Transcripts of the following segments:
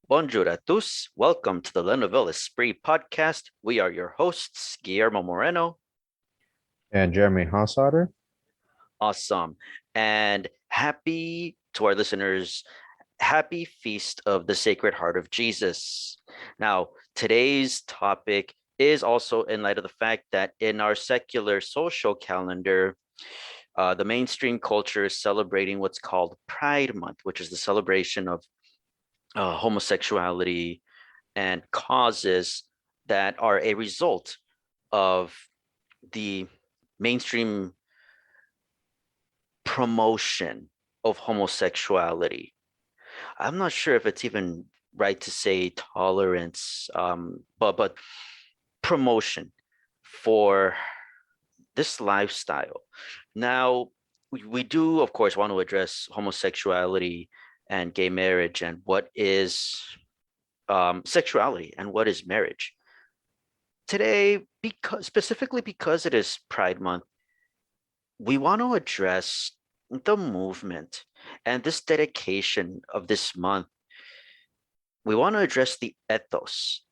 Bonjour à tous. Welcome to the Nouvel Esprit podcast. We are your hosts, Guillermo Moreno. And Jeremy Hossotter. Awesome. And happy to our listeners, happy Feast of the Sacred Heart of Jesus. Now, today's topic is also in light of the fact that in our secular social calendar, the mainstream culture is celebrating what's called Pride Month, which is the celebration of homosexuality and causes that are a result of the mainstream promotion of homosexuality. I'm not sure if it's even right to say tolerance, but promotion for this lifestyle. Now, we do, of course, want to address homosexuality and gay marriage and what is sexuality and what is marriage. Today, because specifically because it is Pride Month, we want to address the movement and this dedication of this month. We want to address the ethos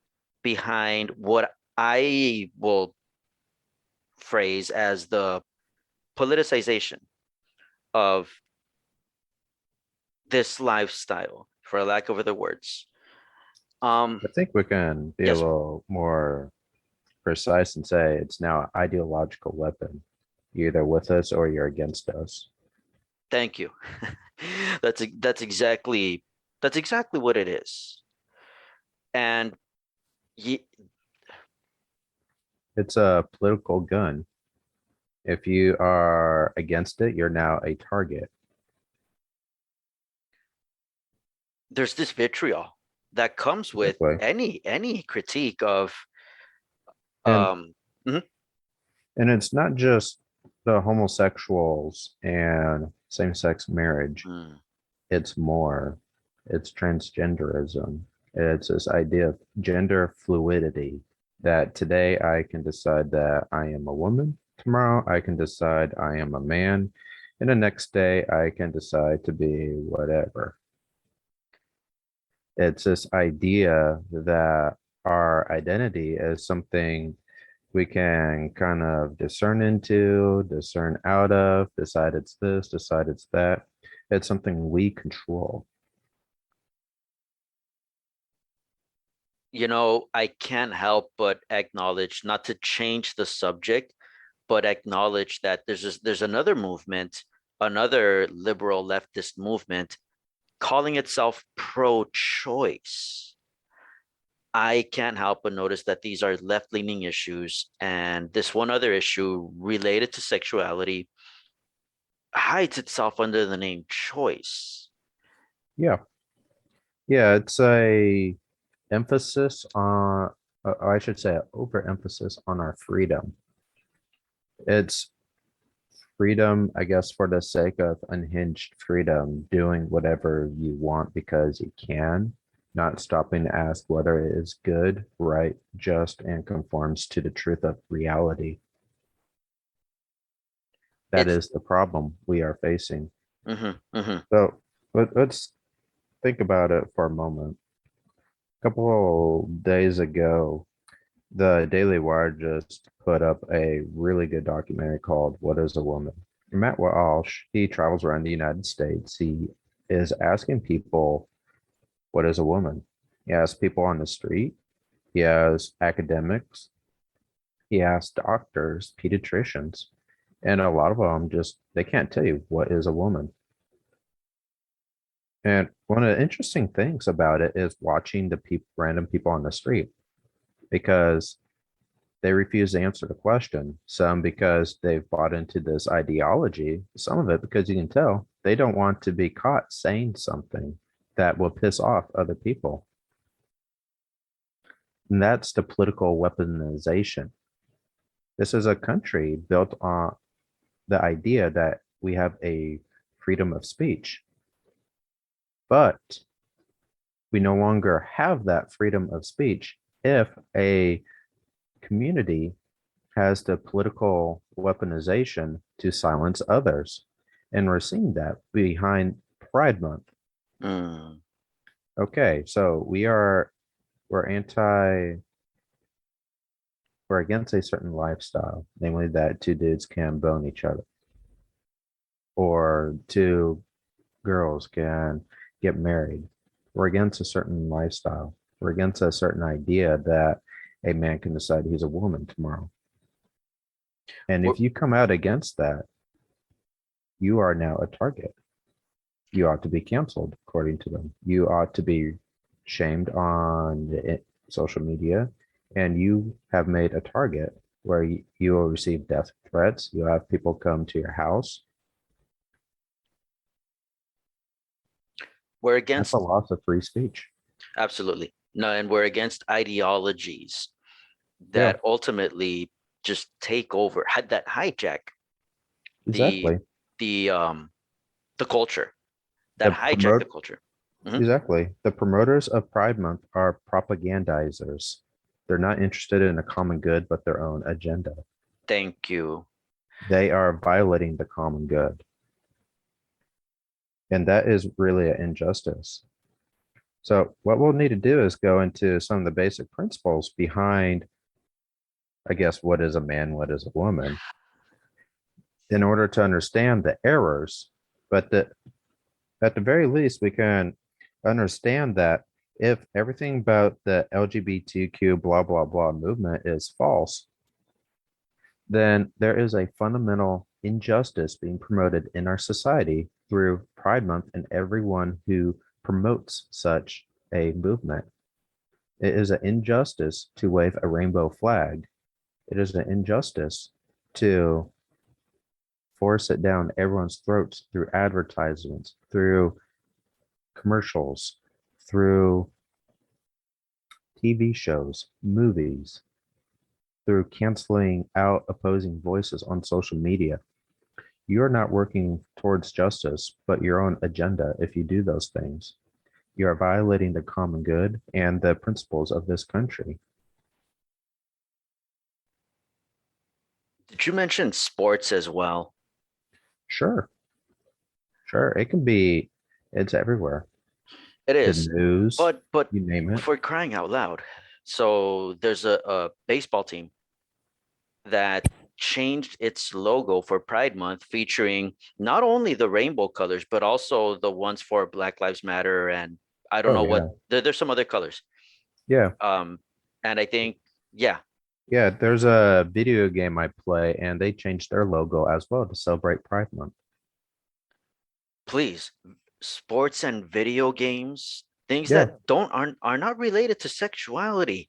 behind what I will phrase as the politicization of this lifestyle, for lack of other words. I think we can be a Yes, sir. little more precise and say it's now an ideological weapon. You're either with us or you're against us. Thank you. That's exactly what it is. And ye, It's a political gun. If you are against it, you're now a target. there's this vitriol that comes with Exactly. any critique of And um mhm, and it's not just the homosexuals and same-sex marriage. mm, It's more. It's transgenderism. It's this idea of gender fluidity that today I can decide that I am a woman. Tomorrow I can decide I am a man. And the next day I can decide to be whatever. It's this idea that our identity is something we can kind of discern into, discern out of, decide it's this, decide it's that. It's something we control. I can't help but acknowledge, not to change the subject, but acknowledge that there's another movement, another liberal leftist movement calling itself pro-choice. I can't help but notice that these are left-leaning issues, and this one other issue related to sexuality hides itself under the name choice. Yeah. Yeah, it's a emphasis on, I should say, overemphasis on our freedom. It's freedom, I guess, for the sake of unhinged freedom, doing whatever you want because you can, not stopping to ask whether it is good, right, just, and conforms to the truth of reality. That It's is the problem we are facing. mhm, mhm. So let's think about it for a moment. A couple of days ago, the Daily Wire just put up a really good documentary called What is a Woman? Matt Walsh, he travels around the United States. He is asking people, what is a woman? He asks people on the street. He has academics. He asks doctors, pediatricians. And a lot of them just, they can't tell you what is a woman. And one of the interesting things about it is watching the random people on the street because they refuse to answer the question. Some because they've bought into this ideology, some of it because you can tell they don't want to be caught saying something that will piss off other people. And that's the political weaponization. This is a country built on the idea that we have a freedom of speech, but we no longer have that freedom of speech if a community has the political weaponization to silence others. And we're seeing that behind Pride Month. Mm. Okay, so we're anti we're against a certain lifestyle, namely that two dudes can bone each other, or two girls can get married. We're against a certain lifestyle. We're against a certain idea that a man can decide he's a woman tomorrow. And We're, if you come out against that, you are now a target. You ought to be canceled, according to them. You ought to be shamed on social media, and you have made a target where you will receive death threats. You have people come to your house. we're That's a against loss of free speech. absolutely no, and we're against ideologies Yeah, that ultimately just take over, had that hijack the exactly. the um the culture, that The hijack the promote culture. Mhm. Exactly. The promoters of Pride Month are propagandizers. They're not interested in a common good, but their own agenda. Thank you. They are violating the common good. And that is really an injustice. So, what we'll need to do is go into some of the basic principles behind, I guess, what is a man, what is a woman, in order to understand the errors. But at the very least, we can understand that if everything about the LGBTQ blah, blah, blah movement is false, then there is a fundamental injustice being promoted in our society through Pride Month and everyone who promotes such a movement. It is an injustice to wave a rainbow flag. It is an injustice to force it down everyone's throats through advertisements, through commercials, through TV shows, movies, through canceling out opposing voices on social media. You're not working towards justice, but your own agenda if you do those things. You are violating the common good and the principles of this country. Did you mention sports as well? Sure, sure. It's everywhere. It The is, news, but you name it. for crying out loud. So there's a baseball team that changed its logo for Pride Month, featuring not only the rainbow colors, but also the ones for Black Lives Matter, and I don't Oh, know what yeah. there's some other colors. Yeah. Um, and I think, yeah, Yeah. There's a video game I play, and they changed their logo as well to celebrate Pride Month. please, sports and video games, things Yeah. that don't are not related to sexuality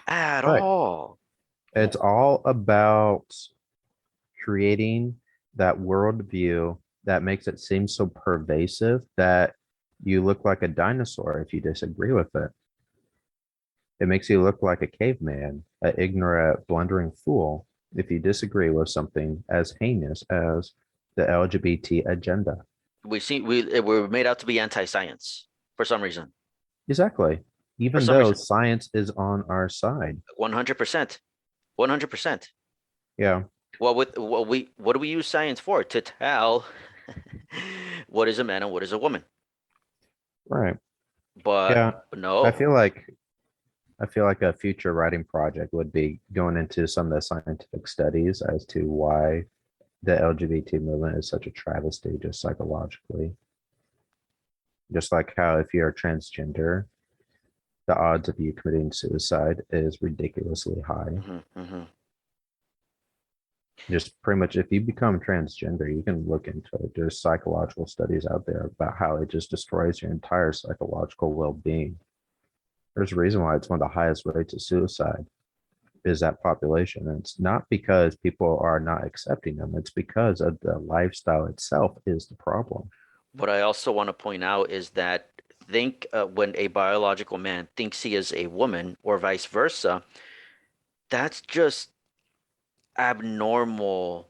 at Right. all. It's all about creating that worldview that makes it seem so pervasive that you look like a dinosaur if you disagree with it. It makes you look like a caveman, an ignorant, blundering fool if you disagree with something as heinous as the LGBT agenda. We're made out to be anti-science for some reason. Exactly. For Even some though reason, science is on our side. 100%, 100%. Yeah, What do we use science for? To tell what is a man and what is a woman. right. But Yeah. I no, feel like I feel like a future writing project would be going into some of the scientific studies as to why the LGBT movement is such a travesty, just psychologically. Just like how if you're transgender, the odds of you committing suicide is ridiculously high. hmm hmm Just pretty much if you become transgender, you can look into it. There's psychological studies out there about how it just destroys your entire psychological well-being. There's a reason why it's one of the highest rates of suicide is that population. And it's not because people are not accepting them. It's because of the lifestyle itself is the problem. What I also want to point out is that think when a biological man thinks he is a woman or vice versa, that's just abnormal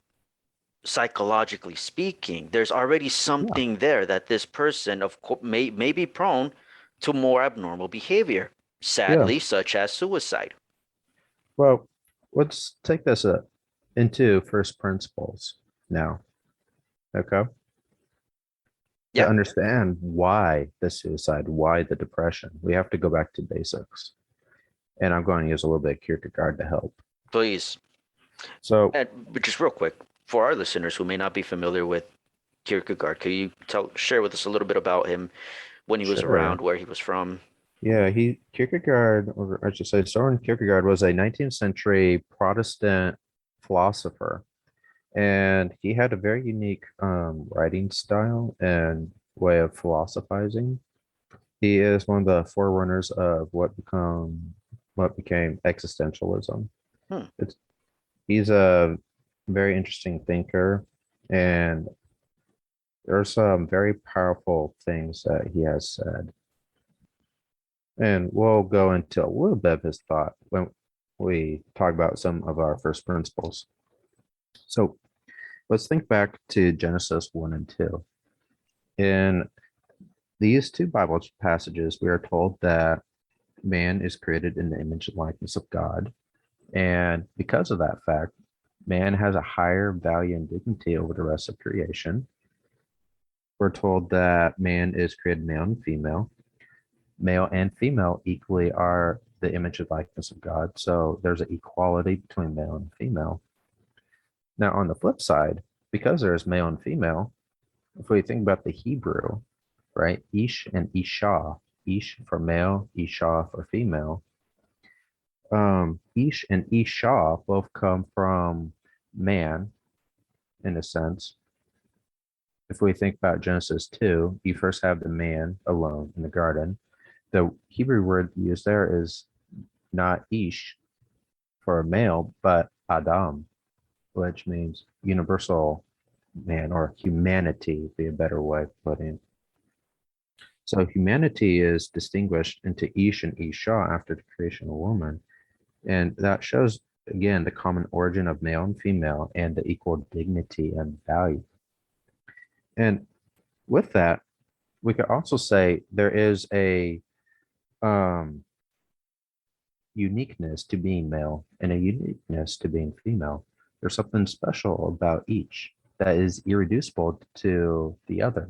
psychologically speaking. There's already Yeah. something there that this person of course may be prone to more abnormal behavior, Yeah. sadly, such as suicide. Well, let's take this into first principles now. Okay. To Yeah, understand why the suicide, why the depression, we have to go back to basics. And I'm going to use a little bit of Kierkegaard to help. please. So, But just real quick, for our listeners who may not be familiar with Kierkegaard, could you share with us a little bit about him, when he was around, sure. where he was from? Yeah, Kierkegaard, or I should say, Soren Kierkegaard was a 19th century Protestant philosopher, and he had a very unique writing style and way of philosophizing. He is one of the forerunners of what became existentialism. Hmm. It's He's a very interesting thinker, and there's some very powerful things that he has said. And we'll go into a little bit of his thought when we talk about some of our first principles. So let's think back to Genesis 1 and 2. In these two Bible passages, we are told that man is created in the image and likeness of God. And because of that fact, man has a higher value and dignity over the rest of creation. We're told that man is created male and female. Male and female equally are the image and likeness of God. So there's an equality between male and female. Now, on the flip side, because there's male and female, if we think about the Hebrew, right? Ish and Isha, Ish for male, Isha for female. Ish and Isha both come from man in a sense. If we think about Genesis 2, you first have the man alone in the garden. The Hebrew word used there is not Ish for a male, but Adam, which means universal man or humanity, would be a better way of putting it. So humanity is distinguished into Ish and Isha after the creation of woman. And that shows, again, the common origin of male and female and the equal dignity and value. And with that, we could also say there is a um, uniqueness to being male and a uniqueness to being female. There's something special about each that is irreducible to the other.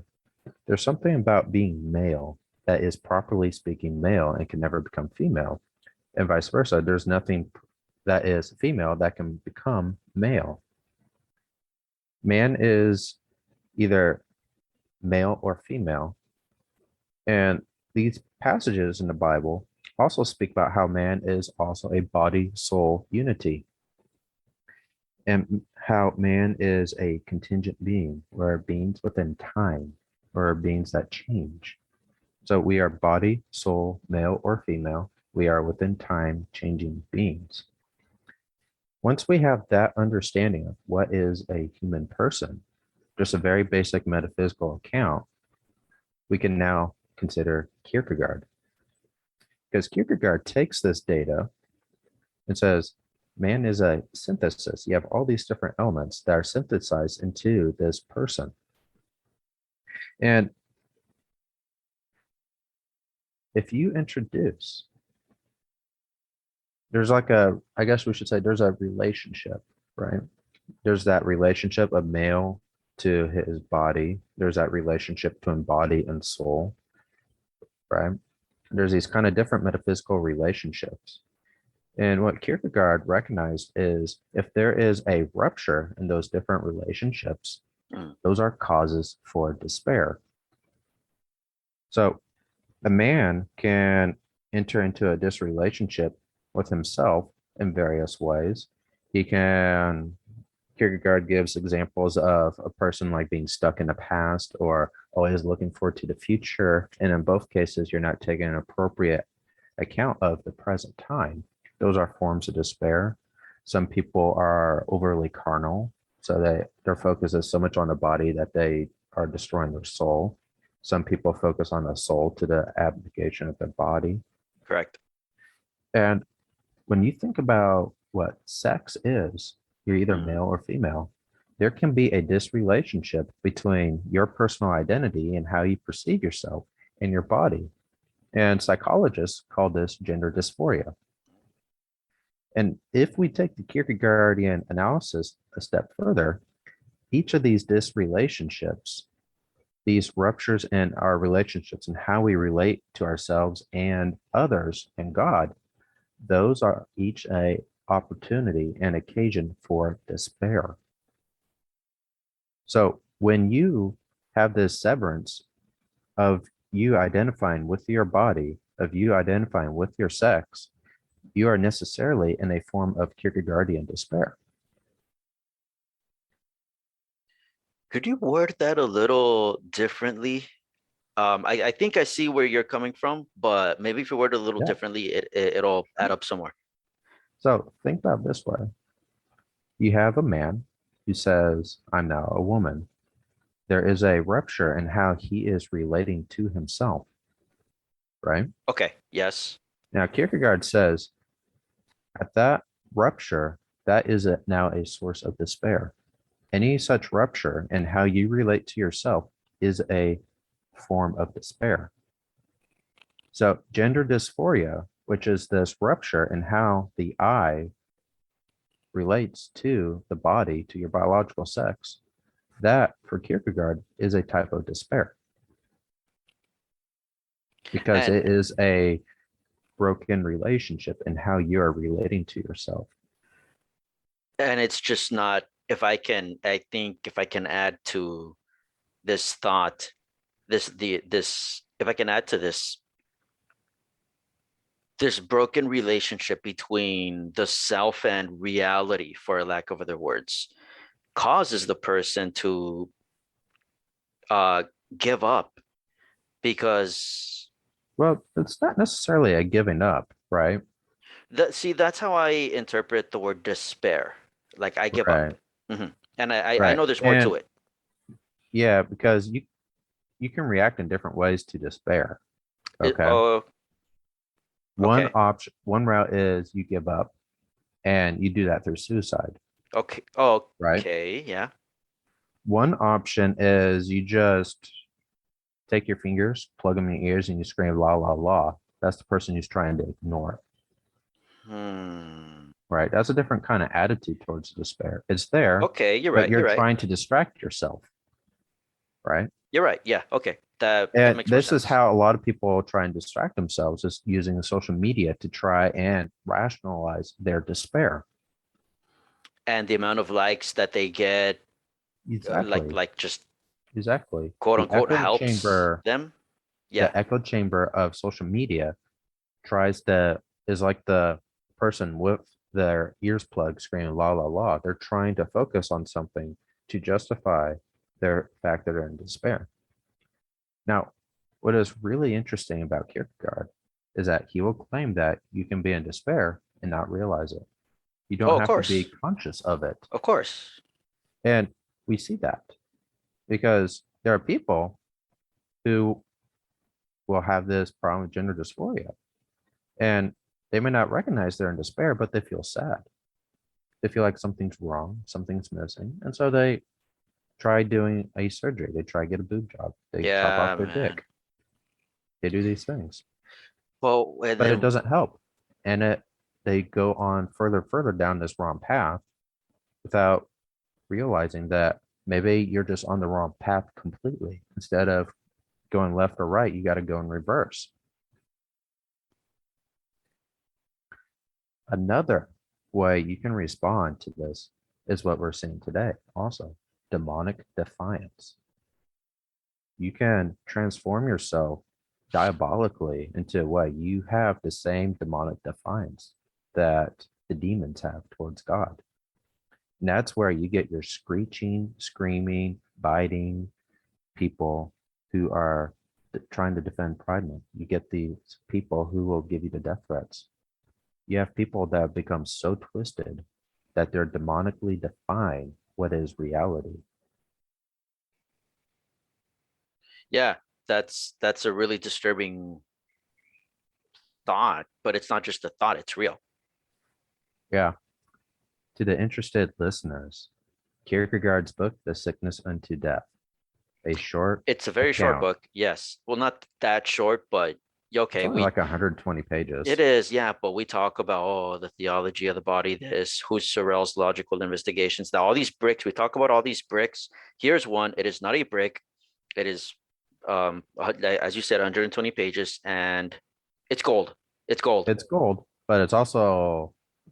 There's something about being male that is properly speaking male and can never become female, and vice versa. There's nothing that is female that can become male. Man is either male or female. And these passages in the Bible also speak about how man is also a body soul unity and how man is a contingent being, or beings within time, or beings that change. So we are body, soul, male or female. We are within time changing beings. Once we have that understanding of what is a human person, just a very basic metaphysical account, we can now consider Kierkegaard. Because Kierkegaard takes this data and says, man is a synthesis. You have all these different elements that are synthesized into this person. And if you introduce, there's like I guess we should say there's a relationship, right? There's that relationship of male to his body. There's that relationship to body and soul, right? There's these kind of different metaphysical relationships. And what Kierkegaard recognized is if there is a rupture in those different relationships, Mm. those are causes for despair. So a man can enter into a disrelationship with himself in various ways. He can, Kierkegaard gives examples of a person like being stuck in the past or always looking forward to the future. And in both cases, you're not taking an appropriate account of the present time. Those are forms of despair. Some people are overly carnal, so their focus is so much on the body that they are destroying their soul. Some people focus on the soul to the abnegation of their body. Correct. And when you think about what sex is, you're either Mm. male or female. There can be a disrelationship between your personal identity and how you perceive yourself and your body. And psychologists call this gender dysphoria. And if we take the Kierkegaardian analysis a step further, each of these disrelationships these ruptures in our relationships and how we relate to ourselves and others and God, those are each a opportunity and occasion for despair. So when you have this severance of you identifying with your body, of you identifying with your sex, you are necessarily in a form of Kierkegaardian despair. Could you word that a little differently? I think I see where you're coming from, but maybe if you word it a little Yeah. differently, it'll add up somewhere. So think about it this way. You have a man who says, I'm now a woman. There is a rupture in how he is relating to himself, right? Okay, yes. Now, Kierkegaard says at that rupture, that is now a source of despair. Any such rupture in how you relate to yourself is a form of despair. So, gender dysphoria, which is this rupture in how the I relates to the body, to your biological sex, that for Kierkegaard is a type of despair because And it is a broken relationship in how you are relating to yourself. it's just not, I think if I can add to this thought, if I can add to this broken relationship between the self and reality, for lack of other words, causes the person to uh give up because Well, it's not necessarily a giving up, right? that's how I interpret the word despair. Like I give up. Right, Hmm. And I right. know there's more to And it. yeah, because you can react in different ways to despair. Okay. Oh, One okay. option, one route is you give up and you do that through suicide, Okay. right? Okay. Yeah. One option is you just take your fingers, plug them in your ears, and you scream la la la. That's the person who's trying to ignore it, Hmm. right? That's a different kind of attitude towards despair. It's there, Okay. You're but right. you're You're right. trying to distract yourself, right? You're right. Yeah. Okay. That And makes more this is sense. how a lot of people try and distract themselves, is using the social media to try and rationalize their despair. And the amount of likes that they get, Exactly. just Exactly. quote The unquote echo helps chamber, them. Yeah. the echo chamber of social media tries to is like the person with their ears plugged screaming la la la. They're trying to focus on something to justify their fact that they're in despair. Now, what is really interesting about Kierkegaard is that he will claim that you can be in despair and not realize it. You Oh, don't of have to be course. conscious of it. Of course. And we see that because there are people who will have this problem with gender dysphoria. And they may not recognize they're in despair, but they feel sad. They feel like something's wrong, something's missing. And so they try doing a surgery. They try to get a boob job. They chop off Yeah, their man. dick. They do these things, Well, and but it then doesn't help. And they go on further down this wrong path without realizing that maybe you're just on the wrong path completely. Instead of going left or right, you got to go in reverse. Another way you can respond to this is what we're seeing today also, demonic defiance. You can transform yourself diabolically into what you have the same demonic defiance that the demons have towards God. And that's where you get your screeching, screaming, biting people who are trying to defend Pride Month. You get these people who will give you the death threats. You have people that have become so twisted that they're demonically define what is reality. yeah, that's a really disturbing thought, but it's not just a thought, it's real. Yeah. To the interested listeners, Kierkegaard's book, The Sickness Unto Death, a short It's a very short account. book, yes. Well, not that short, but It's okay, only we like 120 it pages. is, yeah, but we talk about the theology of the body, this Husserl's logical investigations. Now, all these bricks, we talk about all these bricks. Here's one. It is not a brick. It is as you said, 120 pages, and it's gold. It's gold. It's gold, but it's a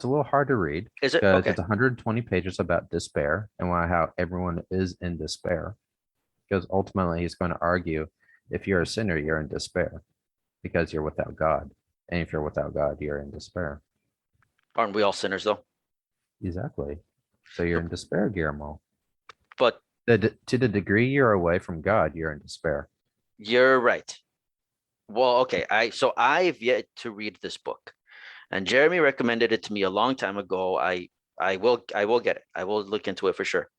little hard to read Is it? because Okay. it's 120 pages about despair and why how everyone is in despair. Because ultimately he's going to argue if you're a sinner, you're in despair because you're without God. And if you're without God, you're in despair. Aren't we all sinners though? Exactly. So you're in despair, Guillermo. But To the degree you're away from God, you're in despair. you're right. Well, okay. I've yet to read this book, and Jeremy recommended it to me a long time ago. I will get it. I will look into it for sure.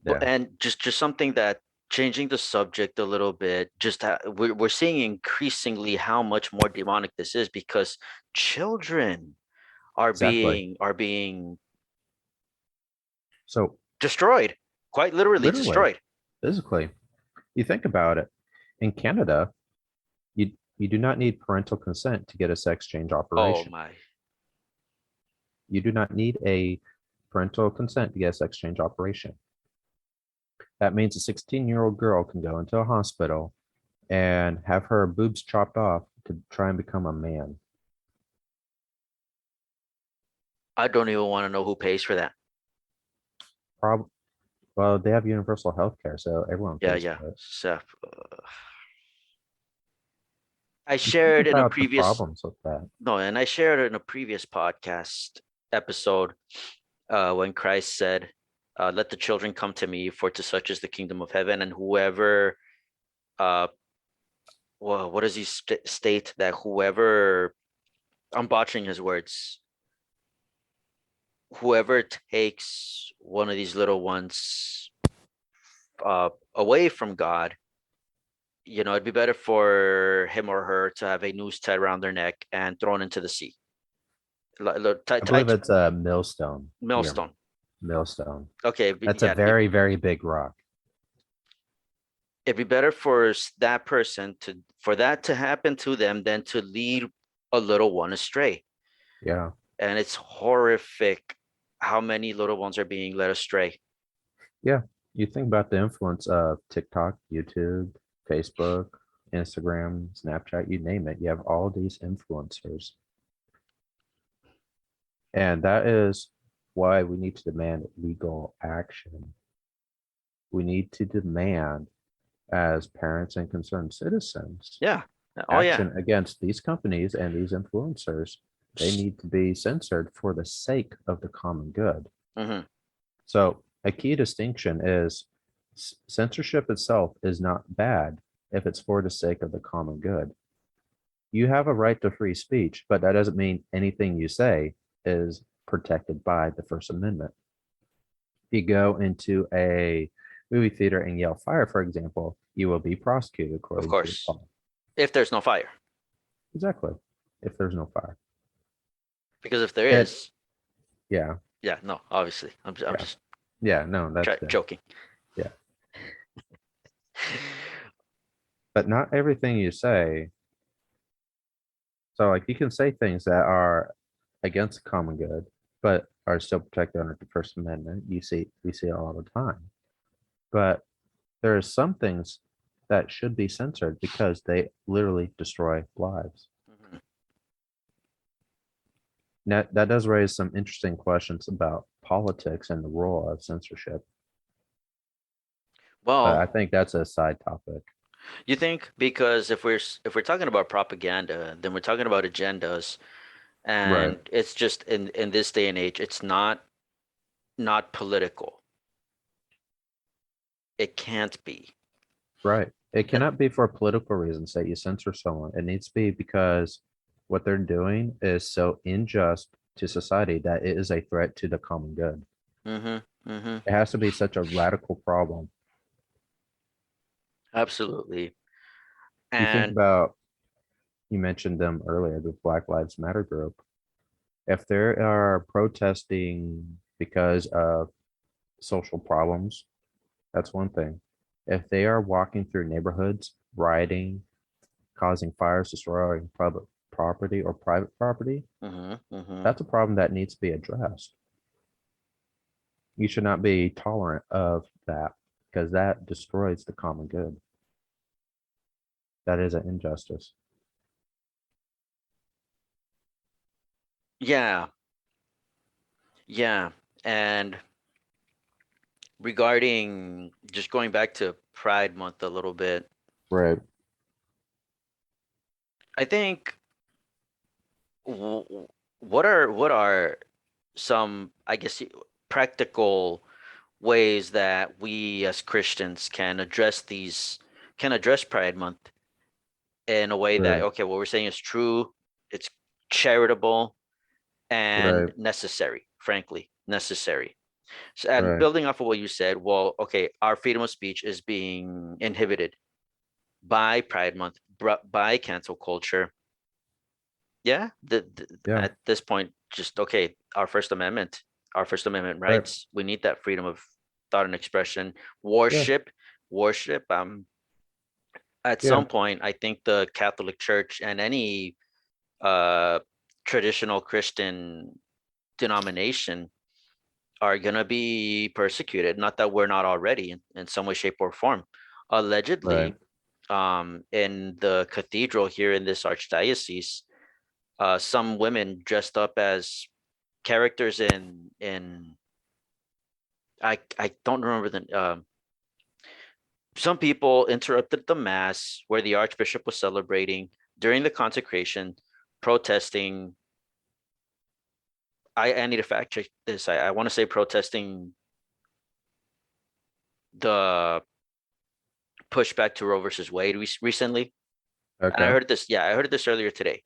But Yeah, and just something that changing the subject a little bit, we're seeing increasingly how much more demonic this is because children exactly. are being So destroyed, quite literally literally, destroyed. physically, you think about it. In Canada, you do not need parental consent to get a sex change Oh operation. my. You do not need a parental consent to get a sex change operation. That means a 16-year-old girl can go into a hospital and have her boobs chopped off to try and become a man. I don't even want to know who pays for that. Prob well, they have universal health care, so everyone Yeah, pays yeah. for it. So, I You think shared in a about the previous problems with that. no, and I shared it in a previous podcast episode when Christ said, "Let the children come to me, for to such is the kingdom of heaven." And whoever, uh, well, what does he state that whoever, I'm botching his words, whoever takes one of these little ones away from God, it'd be better for him or her to have a noose tied around their neck and thrown into the sea, I tied believe to it's a millstone, Guillermo. millstone. Millstone. Okay, That's a yeah, very, very big rock. it'd be better for that person to for that to happen to them than to lead a little one astray. Yeah. And it's horrific how many little ones are being led astray. Yeah. You think about the influence of TikTok, YouTube, Facebook, Instagram, Snapchat, you name it. You have all these influencers. And that is why we need to demand legal action. We need to demand, as parents and concerned citizens, Yeah. Oh yeah. action against these companies and these influencers. They need to be censored for the sake of the common good. Hmm. So, a key distinction is censorship itself is not bad if it's for the sake of the common good. You have a right to free speech, but that doesn't mean anything you say is protected by the First Amendment. If you go into a movie theater and yell fire, for example, you will be prosecuted Of according to the course. law. If there's no fire. Exactly. If there's no fire. Because if there It, is, yeah, yeah, no, obviously. I'm yeah, just yeah, no, that's good. joking. Yeah. But not everything you say. So, like, you can say things that are against the common good, but are still protected under the First Amendment. We see it all the time. But there are some things that should be censored because they literally destroy lives. Mhm. Now, that does raise some interesting questions about politics and the role of censorship. But I Well, think that's a side topic. you think because if we're talking about propaganda, then we're talking about agendas, Right, and it's just in this day and age, it's not political. It can't be. right. It And cannot be for political reasons that you censor someone. It needs to be because what they're doing is so unjust to society that it is a threat to the common good. mm-hmm, mm-hmm, It has to be such a radical problem. absolutely. You think And about, you mentioned them earlier, the Black Lives Matter group. If they are protesting because of social problems, that's one thing. If they are walking through neighborhoods, rioting, causing fires, destroying public property or private property, mm-hmm, mm-hmm. that's a problem that needs to be addressed. You should not be tolerant of that because that destroys the common good. That is an injustice. Yeah, yeah. And regarding just going back to Pride Month a little bit, Right. I think what are some, I guess, practical ways that we as Christians can address Pride Month in a way that, Right. okay, what we're saying is true, it's charitable and Right. necessary, frankly, necessary. So, and Right. building off of what you said, well, okay, our freedom of speech is being inhibited by Pride Month, by cancel culture. Yeah, Yeah. at this point, just okay, our First Amendment Right. rights, we need that freedom of thought and expression. Yeah. Worship. At Yeah. some point, I think the Catholic Church and any uh traditional Christian denomination are gonna be persecuted. Not that we're not already in some way, shape, or form. Right. Allegedly, in the cathedral here in this archdiocese, some women dressed up as characters in I don't remember the some people interrupted the mass where the archbishop was celebrating during the consecration, protesting. I need to fact check this. I want to say protesting the pushback to Roe versus Wade recently. And I Okay. heard this, yeah, I heard this earlier today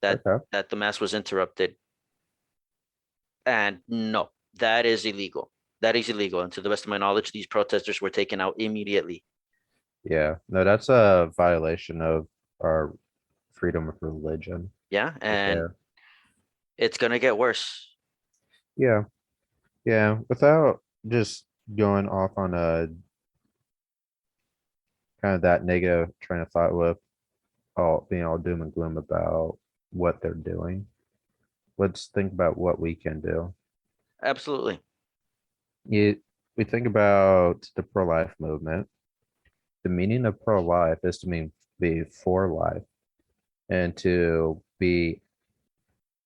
that Okay. that the mass was interrupted. And no, that is illegal. That is illegal. And to the best of my knowledge, these protesters were taken out immediately. Yeah. No, that's a violation of our freedom of religion Yeah, right and there. it's gonna get worse. Yeah. Yeah. Without just going off on a kind of that negative train of thought with all being all doom and gloom about what they're doing, let's think about what we can do. Absolutely. You, we think about the pro-life movement. The meaning of pro-life is to mean be for life and to be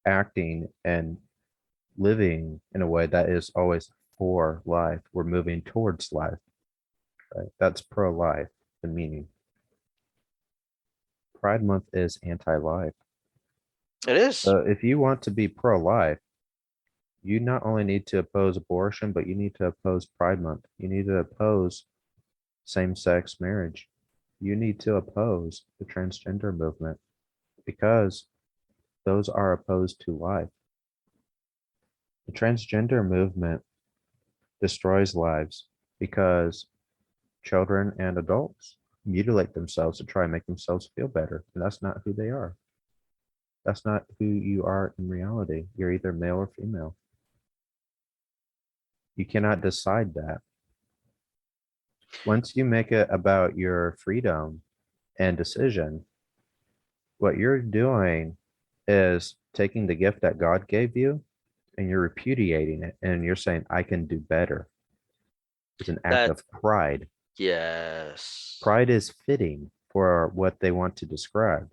acting and living in a way that is always for life. We're moving towards life, right? That's pro-life, the meaning. Pride Month is anti-life. It is. So if you want to be pro-life, you not only need to oppose abortion, but you need to oppose Pride Month. You need to oppose same-sex marriage. You need to oppose the transgender movement because those are opposed to life. The transgender movement destroys lives because children and adults mutilate themselves to try and make themselves feel better. And that's not who they are. That's not who you are in reality. You're either male or female. You cannot decide that. Once you make it about your freedom and decision, what you're doing is taking the gift that God gave you and you're repudiating it and you're saying, I can do better. It's an act That, of pride. yes. Pride is fitting for what they want to describe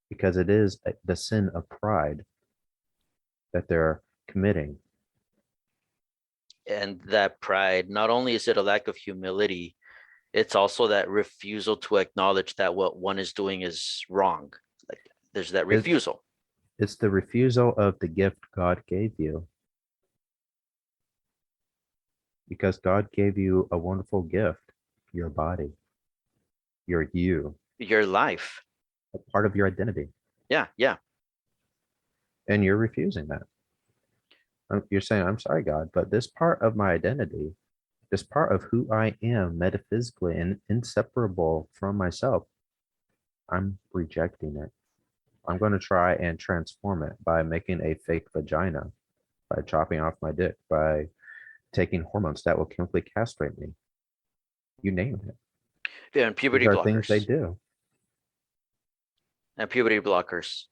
because it is the sin of pride that they're committing. And that pride, not only is it a lack of humility, it's also that refusal to acknowledge that what one is doing is wrong. Like there's that It's refusal. it's the refusal of the gift God gave you because God gave you a wonderful gift, your body, your you, Your life. a part of your identity, Yeah, yeah. and you're refusing that. You're saying, I'm sorry, God, but this part of my identity, this part of who I am metaphysically and inseparable from myself, I'm rejecting it. I'm going to try and transform it by making a fake vagina, by chopping off my dick, by taking hormones that will chemically castrate me. You name it. Yeah, and These puberty are things they blockers. do. And puberty blockers.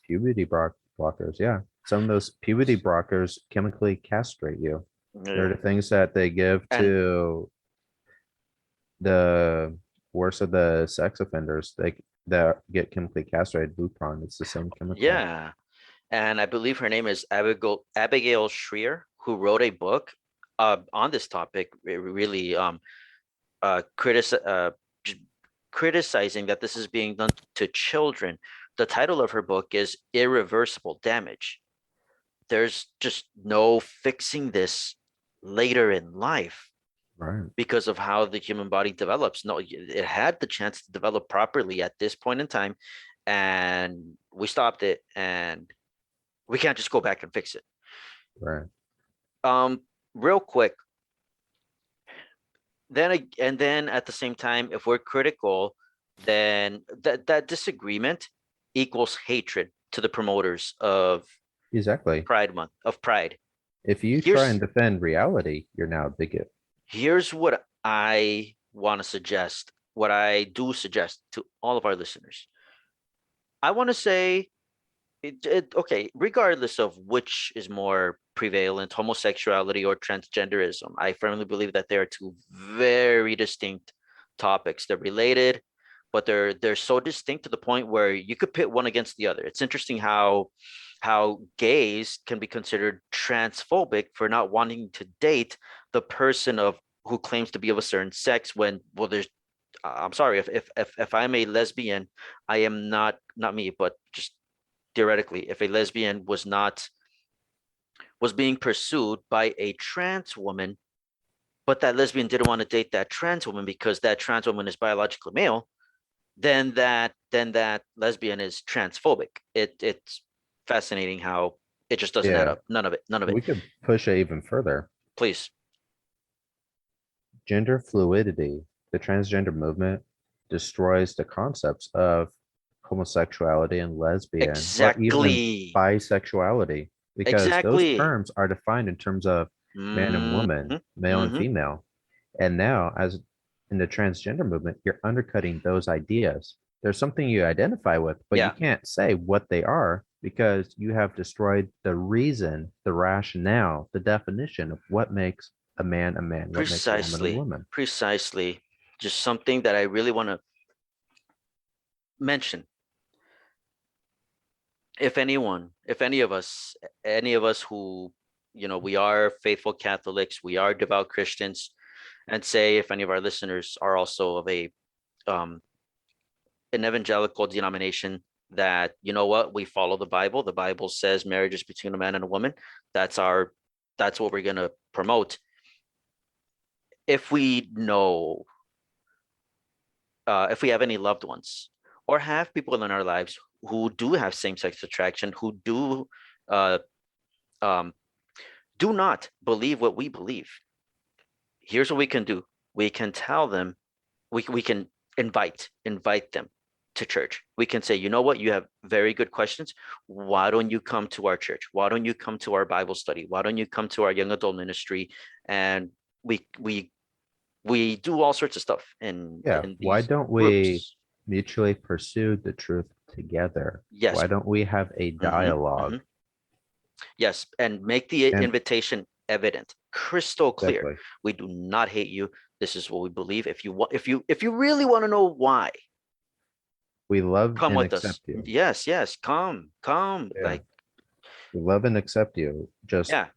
Puberty blockers, yeah. Some of those puberty blockers chemically castrate you. They're Yeah. the things that they give And to the worse are the sex offenders that get chemically castrated, Lupron. It's the same chemical. Yeah. And I believe her name is Abigail Shrier, who wrote a book on this topic, really critic criticizing that this is being done to children. The title of her book is Irreversible Damage. There's just no fixing this later in life Right, because of how the human body develops. No, it had the chance to develop properly at this point in time, and we stopped it, and we can't just go back and fix it. right. Um, Real quick, and then at the same time, if we're critical, then that disagreement equals hatred to the promoters of Exactly. Pride Month, of Pride. If you try and Here's defend reality, you're now a bigot. here's what I want to suggest, what I do suggest to all of our listeners. I want to say okay, regardless of which is more prevalent, homosexuality or transgenderism, I firmly believe that they are two very distinct topics. They're related, but they're so distinct to the point where you could pit one against the other. It's interesting how gays can be considered transphobic for not wanting to date the person of who claims to be of a certain sex when, well, there's I'm sorry, if I'm a lesbian, I am not me, but just theoretically, if a lesbian was being pursued by a trans woman, but that lesbian didn't want to date that trans woman because that trans woman is biologically male, then that lesbian is transphobic. It's fascinating how it just doesn't add Yeah, up. None of it. None of it. we could push it even further. Please. Gender fluidity, the transgender movement destroys the concepts of homosexuality and lesbian or even Exactly. bisexuality because those Exactly. terms are defined in terms of man and woman, Mm-hmm. male and Mm-hmm. female. And now, as in the transgender movement, you're undercutting those ideas. There's something you identify with, but you Yeah, can't say what they are because you have destroyed the reason, the rationale, the definition of what makes a man, what makes a woman a precisely. woman. Precisely. Just something that I really want to mention. If anyone, if any of us who, we are faithful Catholics, we are devout Christians, and say if any of our listeners are also of um, an evangelical denomination that, you know what, we follow the Bible. The Bible says marriage is between a man and a woman. That's our, that's what we're going to promote. If we know, if we have any loved ones or have people in our lives who do have same-sex attraction, who uh, um, do not believe what we believe, here's what we can do. We can tell them, we can invite them to church. We can say, you know what, you have very good questions. Why don't you come to our church? Why don't you come to our Bible study? Why don't you come to our young adult ministry? And we do all sorts of stuff Yeah, in why these don't we groups. mutually pursue the truth together? Yes. Why don't we have a Hmm. Hmm. dialogue? Yes, and make the And invitation evident, crystal clear. exactly, We do not hate you. This is what we believe. If you really want to know why, we love come and with us. accept you. Yes, yes, come. Yeah, Like, we love and accept you, just yeah,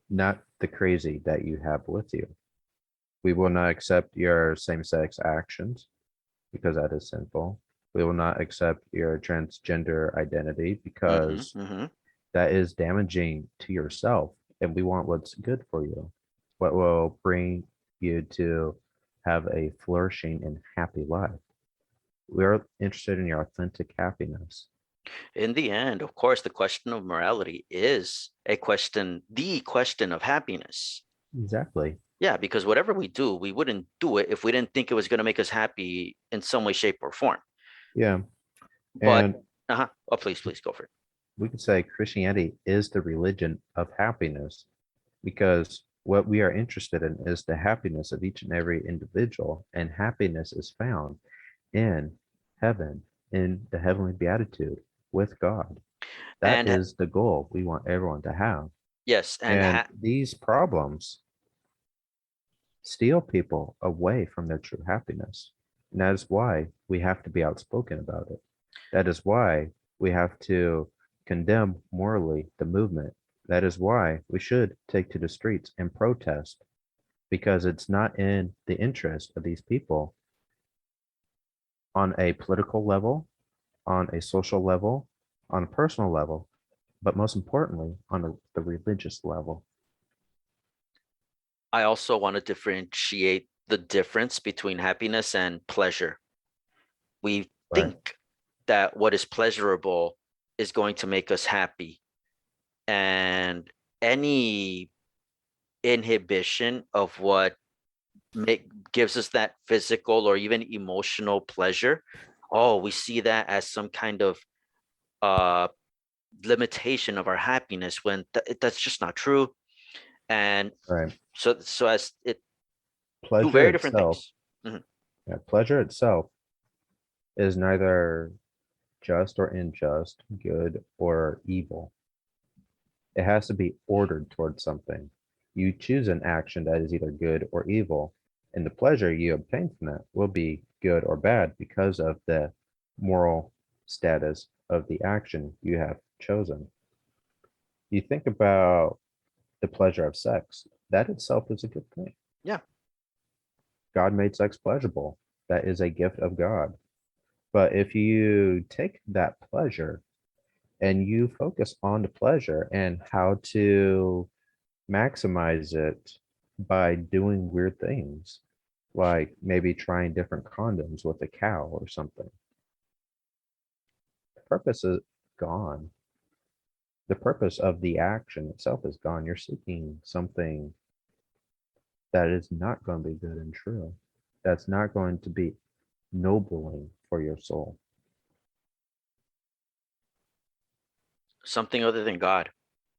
not the crazy that you have with you. We will not accept your same-sex actions because that is sinful. We will not accept your transgender identity mm-hmm, because mm-hmm. that is damaging to yourself. And we want what's good for you, what will bring you to have a flourishing and happy life. We're interested in your authentic happiness. In the end, of course, the question of morality is the question of happiness. Exactly. Yeah, because whatever we do, we wouldn't do it if we didn't think it was going to make us happy in some way, shape, or form. Yeah. But, And oh, please go for it. we could say Christianity is the religion of happiness because what we are interested in is the happiness of each and every individual, and happiness is found in heaven, in the heavenly beatitude with God. That And is the goal we want everyone to have. yes, And these problems steal people away from their true happiness. And that is why we have to be outspoken about it. That is why we have to condemn morally the movement. That is why we should take to the streets and protest because it's not in the interest of these people on a political level, on a social level, on a personal level, but most importantly, on the religious level. I also want to differentiate the difference between happiness and pleasure. We Right, think that what is pleasurable is going to make us happy, and any inhibition of what gives us that physical or even emotional pleasure, oh, we see that as some kind of uh limitation of our happiness when that's just not true. And right. so as it two Pleasure very different itself, things. Mhm. yeah, pleasure itself is neither just or unjust, good or evil. It has to be ordered towards something. You choose an action that is either good or evil, and the pleasure you obtain from that will be good or bad because of the moral status of the action you have chosen. You think about the pleasure of sex, that itself is a good thing. Yeah. God made sex pleasurable. That is a gift of God. But if you take that pleasure and you focus on the pleasure and how to maximize it by doing weird things, like maybe trying different condoms with a cow or something. The purpose is gone. The purpose of the action itself is gone. You're seeking something that is not going to be good and true. That's not going to be nobling for your soul. Something other than God,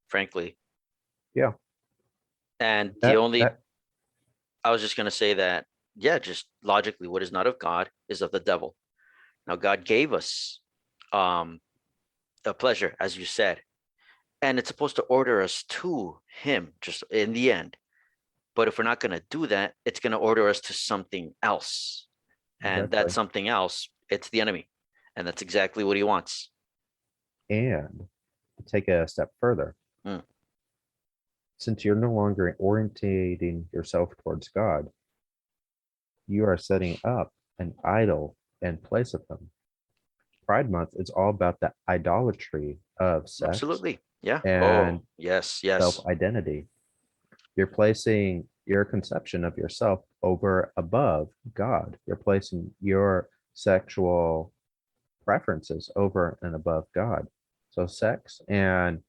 frankly. Yeah, And the that only that I was just going to say that, yeah, just logically, what is not of God is of the devil. Now, God gave us um, a pleasure, as you said, and it's supposed to order us to Him just in the end. But if we're not going to do that, it's going to order us to something else. And that exactly. something else, it's the enemy. And that's exactly what He wants. And to take it a step further, Mm. since you're no longer orientating yourself towards God, you are setting up an idol in place of Him. Pride Month is all about the idolatry of sex Absolutely. Yeah. and Oh, yes, self yes. identity. You're placing your conception of yourself over above God. You're placing your sexual preferences over and above God. So, sex and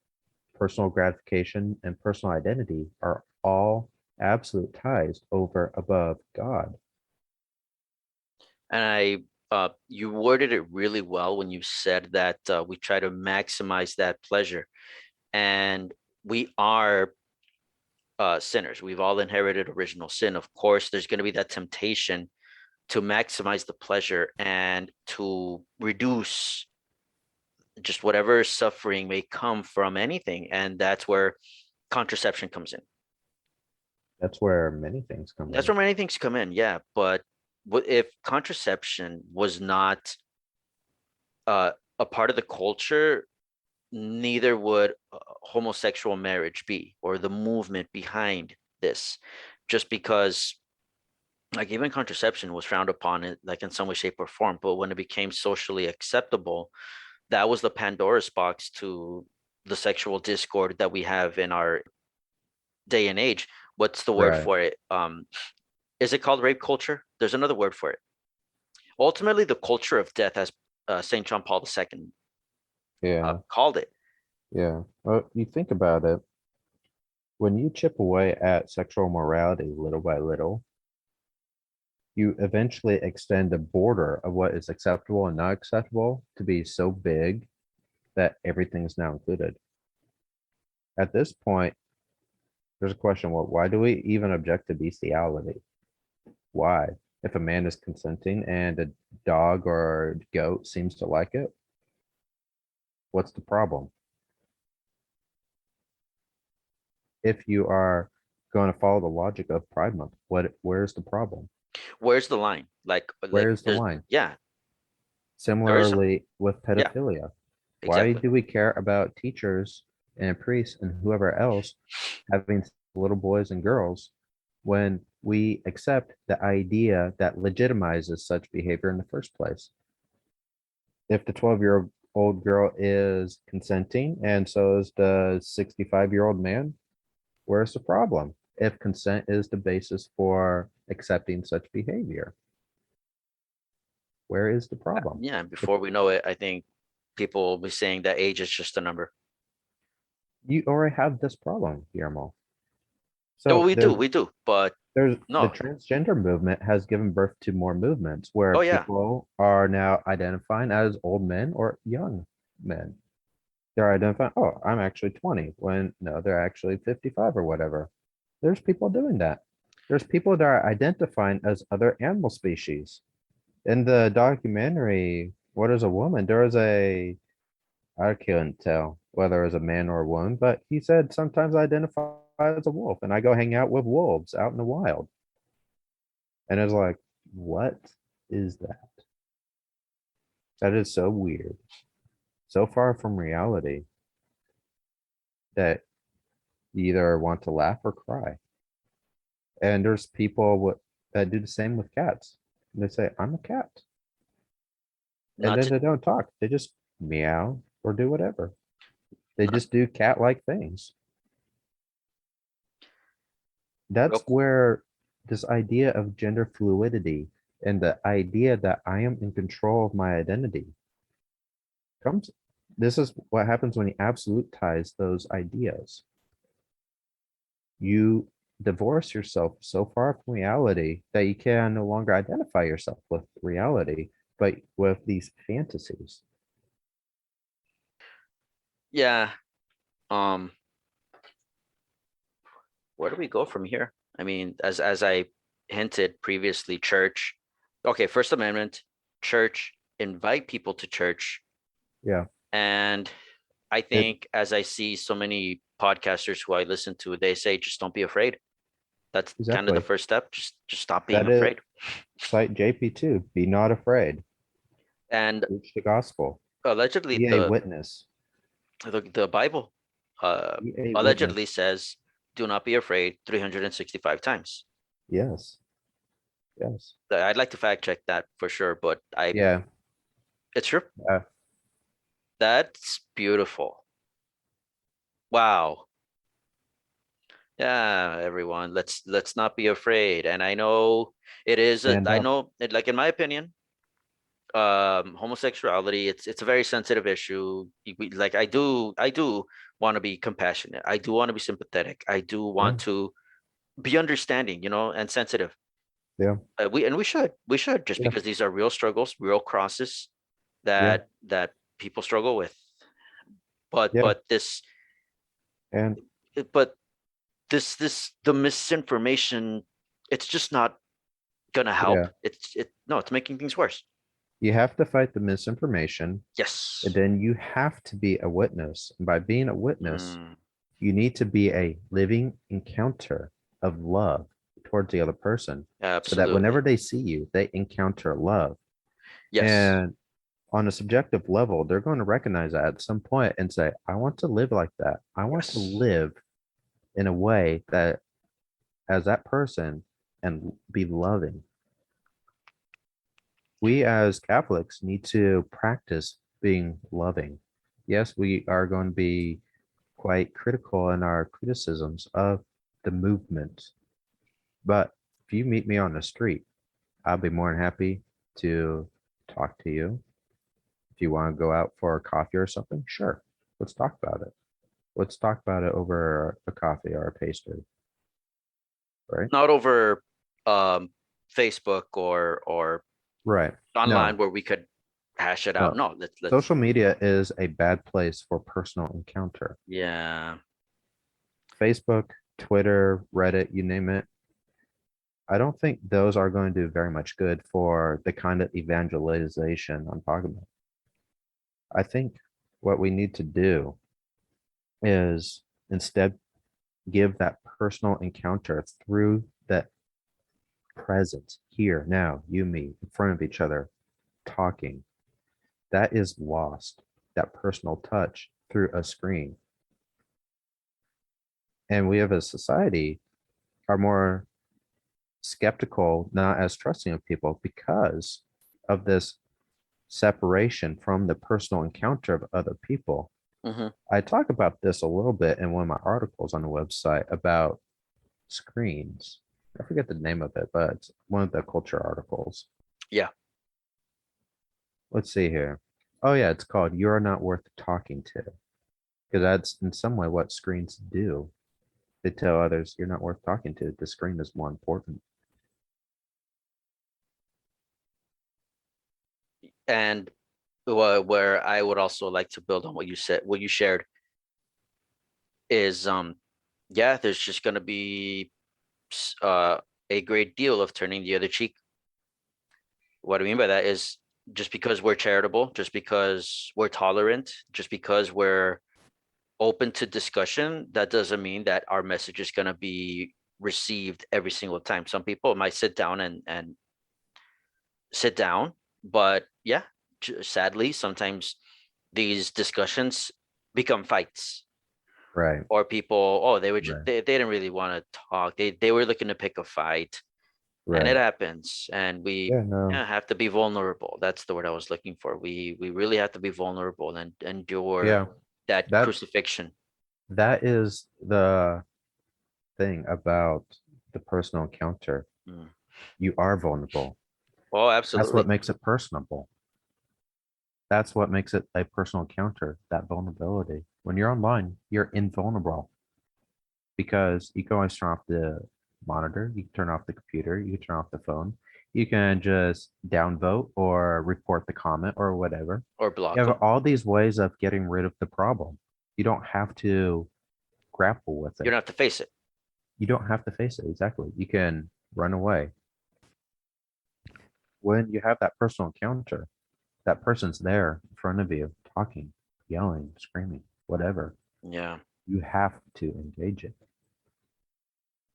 personal gratification and personal identity are all absolute ties over above God. And you worded it really well when you said that we try to maximize that pleasure. And we are sinners. We've all inherited original sin. Of course, there's going to be that temptation to maximize the pleasure and to reduce just whatever suffering may come from anything. And that's where contraception comes in. That's where many things come That's in. where many things come in, yeah. But if contraception was not a part of the culture, neither would homosexual marriage be, or the movement behind this, just because like even contraception was frowned upon it like in some way, shape, or form. But when it became socially acceptable, that was the Pandora's box to the sexual discord that we have in our day and age. What's the word Right. for it? Is it called rape culture? There's another word for it. Ultimately, the culture of death, as St. John Paul II Yeah. called it. Yeah. Well, you think about it, when you chip away at sexual morality little by little, you eventually extend the border of what is acceptable and not acceptable to be so big that everything is now included. At this point, there's a question, well, why do we even object to bestiality? Why? If a man is consenting and a dog or goat seems to like it, what's the problem? If you are going to follow the logic of Pride Month, where's the problem? Where's the line? Like Where's the there's line? yeah, there isn't. Similarly with Yeah, pedophilia. Why exactly. do we care about teachers and priests and whoever else having little boys and girls when we accept the idea that legitimizes such behavior in the first place? If the 12-year-old girl is consenting and so is the 65-year-old man, where's the problem? If consent is the basis for accepting such behavior, where is the problem? Yeah, and If before we know it, I think people will be saying that age is just a number. you already have this problem, Guillermo. No, So we do, but there's the no. transgender movement has given birth to more movements where Oh yeah, people are now identifying as old men or young men. They're identifying, oh, I'm actually 20 when no, they're actually 55 or whatever. There's people doing that. There's people that are identifying as other animal species. In the documentary, What is a Woman? There was I couldn't tell whether it was a man or a woman, but he said sometimes I identify as a wolf and I go hang out with wolves out in the wild. And it's like, what is that? That is so weird. So far from reality that you either want to laugh or cry. And there's people that do the same with cats. They say, I'm a cat. And not then to they don't talk. They just meow or do whatever. They not just do cat-like things. That's real. where this idea of gender fluidity and the idea that I am in control of my identity comes. This is what happens when you absolutize those ideas. You divorce yourself so far from reality that you can no longer identify yourself with reality, but with these fantasies. Yeah. Um, where do we go from here? I mean, as I hinted previously, church. Okay, First Amendment, church, invite people to church, Yeah, and I it think as I see so many podcasters who I listen to, they say just don't be afraid. That's kind of the exactly. first step. Just stop being That is afraid. cite JP2. Be not afraid. And Preach the gospel. allegedly, Be a witness. the Bible Be a witness. allegedly says, "Do not be afraid" 365 times. Yes. Yes. I'd like to fact check that for sure, but I Yeah. it's true. Uh, That's beautiful. Wow. Yeah, everyone, let's not be afraid. And I know it is stand I up. know it, like in my opinion, homosexuality, it's a very sensitive issue. Like I do want to be compassionate. I do want to be sympathetic. I do Yeah. want to be understanding, and sensitive. Yeah. We should just Yeah. because these are real struggles, real crosses Yeah. that people struggle with. But Yeah. but this And but this the misinformation, it's just not gonna help. yeah, It no, it's making things worse. you have to fight the misinformation. And Yes. then you have to be a witness. And by being a witness, Mm, you need to be a living encounter of love towards the other person so that whenever absolutely. they see you, they encounter love. Yes. And on a subjective level, they're going to recognize that at some point and say, I want to live like that. I want to Yes. live in a way that as that person and be loving. We as Catholics need to practice being loving. Yes, we are going to be quite critical in our criticisms of the movement. But if you meet me on the street, I'll be more than happy to talk to you. If you want to go out for a coffee or something, sure, let's talk about it. Let's talk about it over a coffee or a pastry, right? Not over um Facebook or Right. online No, where we could hash it out. no. No, let's Social media is a bad place for personal encounter. yeah. Facebook, Twitter, Reddit, you name it. I don't think those are going to do very much good for the kind of evangelization I'm talking about. I think what we need to do is instead give that personal encounter through that presence here, now, you, me, in front of each other, talking. That is lost, that personal touch through a screen. And we, as a society, are more skeptical, not as trusting of people because of this separation from the personal encounter of other people. Hmm. I talk about this a little bit in one of my articles on the website about screens. I forget the name of it, but it's one of the culture articles. Yeah. Let's see here. Oh, yeah, it's called You're Not Worth Talking To. Because that's in some way what screens do. They tell others you're not worth talking to. The screen is more important. And where I would also like to build on what you said, what you shared is, yeah, there's just going to be a great deal of turning the other cheek. What I mean by that is, just because we're charitable, just because we're tolerant, just because we're open to discussion, that doesn't mean that our message is going to be received every single time. Some people might sit down and sit down, but yeah, sadly, sometimes these discussions become fights, Right, or people, oh, they were just right, they didn't really want to talk. They were looking to pick a fight, and it right. happens. And we, Yeah, no. yeah, have to be vulnerable. That's the word I was looking for. We really have to be vulnerable and endure Yeah, that that crucifixion. that is the thing about the personal encounter. Mm. You are vulnerable. Oh, That's what absolutely. makes it personable. That's what makes it a personal encounter, that vulnerability. When you're online, you're invulnerable because you can always turn off the monitor, you can turn off the computer, you can turn off the phone, you can just downvote or report the comment or whatever. Or You block have them. all these ways of getting rid of the problem. You don't have to grapple with You it. don't have to face it. You don't have to face it. Exactly. You can run away. When you have that personal encounter, that person's there in front of you, talking, yelling, screaming, whatever. Yeah. You have to engage it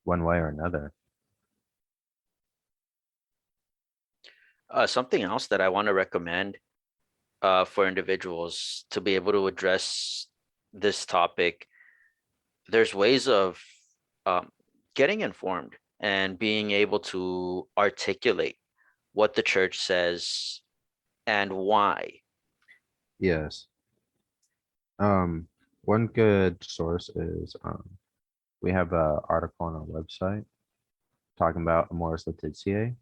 one way or another. Something else that I want to recommend for individuals to be able to address this topic, there's ways of um, getting informed and being able to articulate what the church says and why. Yes. Um, One good source is we have an article on our website talking about Amoris Laetitia,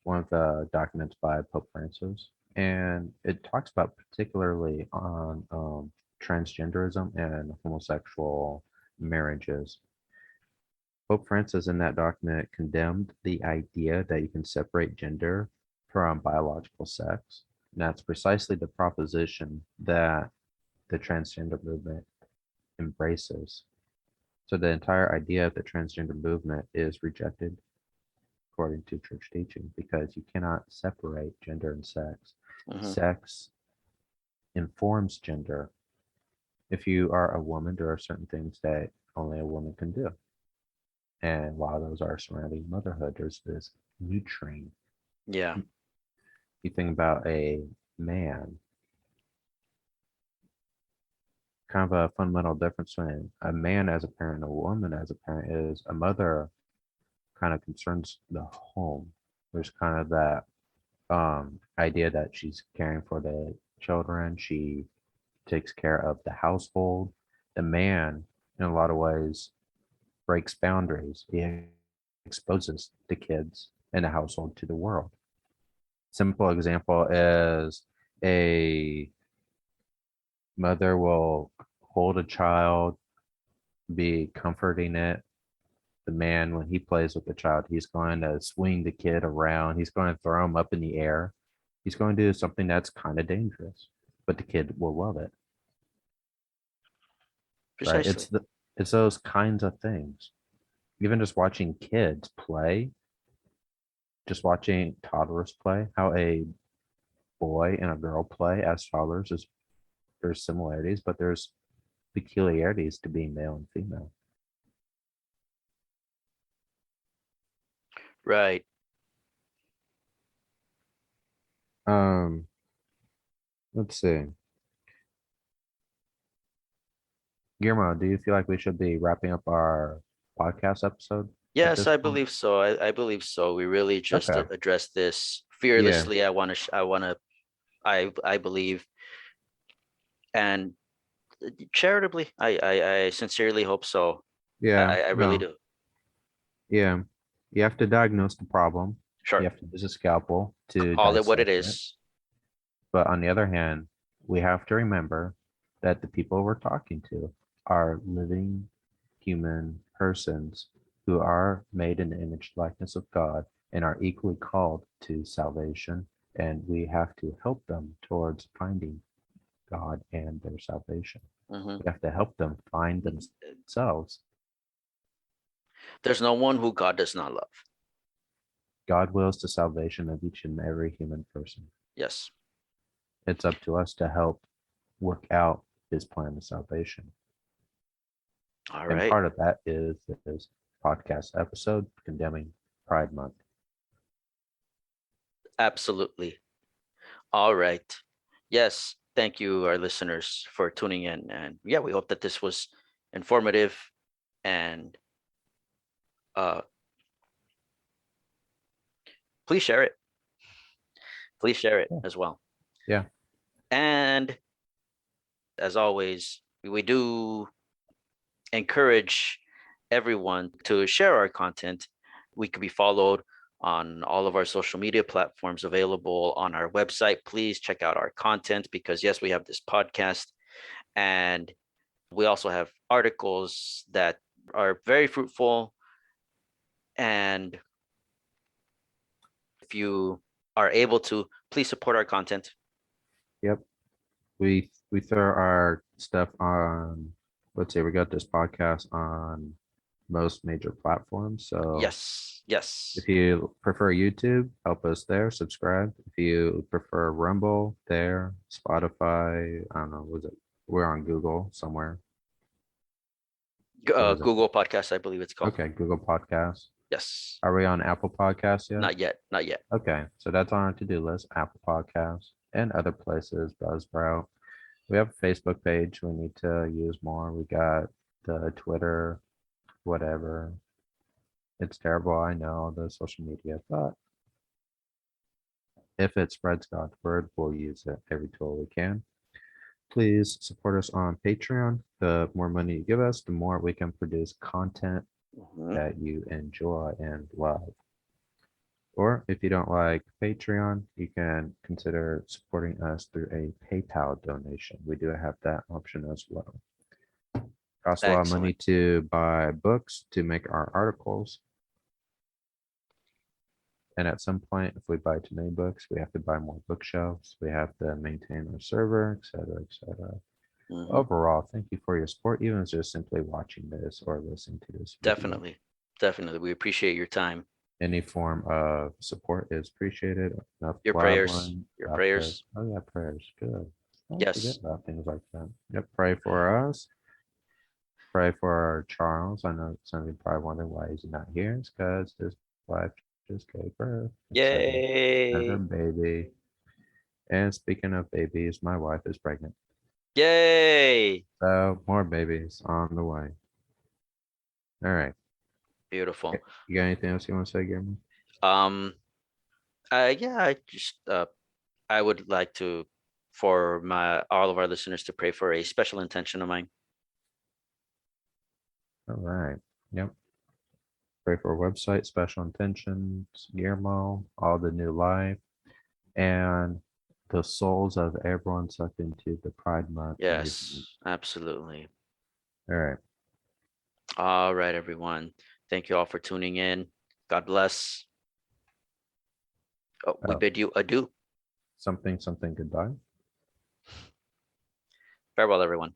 one of the documents by Pope Francis, and it talks about particularly on transgenderism and homosexual marriages. Pope Francis in that document condemned the idea that you can separate gender from biological sex. And that's precisely the proposition that the transgender movement embraces. So the entire idea of the transgender movement is rejected according to church teaching because you cannot separate gender and sex. Mhm. Sex informs gender. If you are a woman, there are certain things that only a woman can do. And while those are surrounding motherhood, there's this nutrient. Yeah. You think about a man, kind of a fundamental difference between a man as a parent and a woman as a parent is a mother kind of concerns the home. There's kind of that idea that she's caring for the children, she takes care of the household. The man, in a lot of ways, breaks boundaries. He exposes the kids in the household to the world. Simple example is a mother will hold a child, be comforting it. The man, when he plays with the child, he's going to swing the kid around. He's going to throw him up in the air. He's going to do something that's kind of dangerous, but the kid will love it, right? Precisely. It's those kinds of things. Even just watching kids play, just watching toddlers play, how a boy and a girl play as toddlers is there's similarities, but there's peculiarities to being male and female. Right. Um, let's see. Guillermo, do you feel like we should be wrapping up our podcast episode at Yes, this I point? believe so. I believe so. We really just Okay. address this Yeah. fearlessly. I want to, I believe, and charitably. I sincerely hope so. Yeah. I really No. do. Yeah. You have to diagnose the problem. You Sure. have to use a scalpel to Call it what it dissect it. is. But on the other hand, we have to remember that the people we're talking to are living human persons who are made in the image likeness of God and are equally called to salvation. And we have to help them towards finding God and their salvation. Hmm. We have to help them find themselves. There's no one who God does not love. God wills the salvation of each and every human person. Yes. It's up to us to help work out his plan of salvation. All And right. part of that is this podcast episode condemning Pride Month. Absolutely. All right. Yes. Thank you, our listeners, for tuning in. And yeah, we hope that this was informative and uh, please share it. Please share it Yeah. as well. Yeah. And as always, we do encourage everyone to share our content. We could be followed on all of our social media platforms available on our website. Please check out our content because, yes, we have this podcast and we also have articles that are very fruitful. And if you are able to, please support our content. Yep. We throw our stuff on, let's say we got this podcast on most major platforms. So Yes, yes. if you prefer YouTube, help us there, subscribe. If you prefer Rumble, there, Spotify, I don't know, was it? We're on Google somewhere. What is it? Google Podcast, I believe it's called. Okay, Google Podcasts. Yes. Are we on Apple Podcasts yet? Not yet. Not yet. Okay, so that's on our to-do list, Apple Podcasts and other places, Buzzsprout. We have a Facebook page we need to use more. We got the Twitter, whatever. It's terrible, I know, the social media, but if it spreads God's word, we'll use it every tool we can. Please support us on Patreon. The more money you give us, the more we can produce content Mhm. that you enjoy and love. Or if you don't like Patreon, you can consider supporting us through a PayPal donation. We do have that option as well. Costs a lot of money Excellent. to buy books to make our articles. And at some point, if we buy too many books, we have to buy more bookshelves. We have to maintain our server, etc., etc. Hmm. Overall, thank you for your support, even if it's just simply watching this or listening to this video. Definitely. Definitely. We appreciate your time, Any form of support is appreciated. Enough your prayers, blabbering your about this. prayers. Oh yeah, prayers. Good. Don't forget Yes. about things like that. Yep. Pray for us. Pray for Charles. I know some of you probably wondering why he's not here. It's because his wife just gave birth, etc. And her Yay. baby. And speaking of babies, my wife is pregnant. Yay. So more babies on the way. All right. Beautiful. You got anything else you want to say, Guillermo? Um, yeah, I would like to, for all of our listeners to pray for a special intention of mine. All right. Yep. Pray for our website, special intentions, Guillermo, all the new life, and the souls of everyone sucked into the Pride Month movement. Yes, absolutely. All right. All right, everyone. Thank you all for tuning in. God bless. Oh, we Oh, bid you adieu. something, something, goodbye. Farewell, everyone.